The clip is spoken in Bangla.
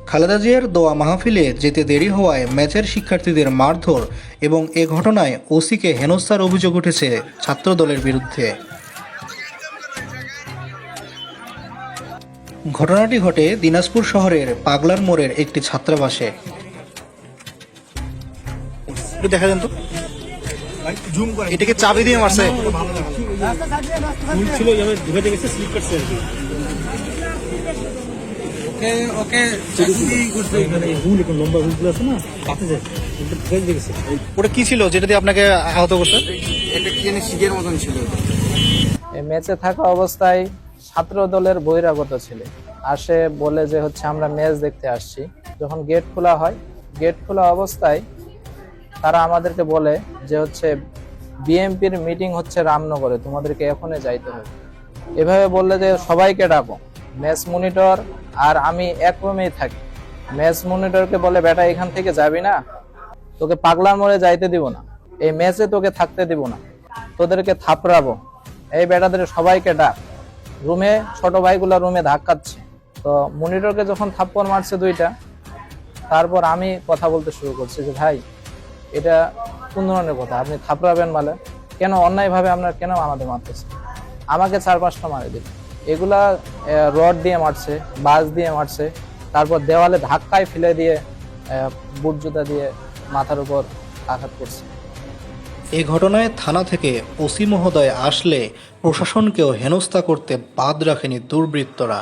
খালেদা জিয়ার দোয়া মাহফিলে যেতে দেরি হওয়ায় ম্যাচের শিক্ষার্থীদের মারধর এবং এ ঘটনায় ওসিকে হেনস্থার অভিযোগ উঠেছে ছাত্রদলের বিরুদ্ধে। ঘটনাটি ঘটে দিনাজপুর শহরের পাগলার মোড়ের একটি ছাত্রাবাসে। দেখা যান তো, এটাকে চাবি দিয়ে মারছে। ওটা কি ছিল যেটা দিয়ে আপনাকে আহত করছে? এটা কি জানি শিখের মতন ছিল। এই ম্যাচে থাকা অবস্থায় ছাত্র দলের বহিরাগত ছেলে আসে, বলে যে হচ্ছে আমরা ম্যাচ দেখতে আসছি। যখন গেট খোলা হয়, গেট খোলা অবস্থায় তারা আমাদেরকে বলে যে হচ্ছে বিএমপির মিটিং হচ্ছে রামনগরে, তোমাদেরকে এখনই যাইতে হবে। এভাবে বললে যে সবাইকে ডাকো। ম্যাচ মনিটর আর আমি এক রুমেই থাকি। ম্যাচ মনিটরকে বলে, বেটা এখান থেকে যাবি না, তোকে পাগলার মোড়ে যাইতে দিব না, এই ম্যাচে তোকে থাকতে দিব না, তোদেরকে থাপড়াবো, এই বেটাদের সবাইকে ডাক। রুমে ছোট ভাইগুলা রুমে ধাক্কাচ্ছে। তো মনিটরকে যখন থাপ্পড় মারছে দুইটা, তারপর আমি কথা বলতে শুরু করছি যে ভাই এটা কোন ধরনের কথা, আপনি থাপড়াবেন মানে কেন, অন্যায়ভাবে আপনার কেন আমাদের মারতেছে। আমাকে 4-5টা মারে দিল। এগুলা রড দিয়ে মারছে, বাস দিয়ে মারছে, তারপর দেওয়ালে ধাক্কায় ফেলে দিয়ে বুট জুতা দিয়ে মাথার উপর আঘাত করছে। এই ঘটনায় থানা থেকে ওসি মহোদয় আসলে প্রশাসনকেও হেনস্থা করতে বাদ রাখেনি দুর্বৃত্তরা।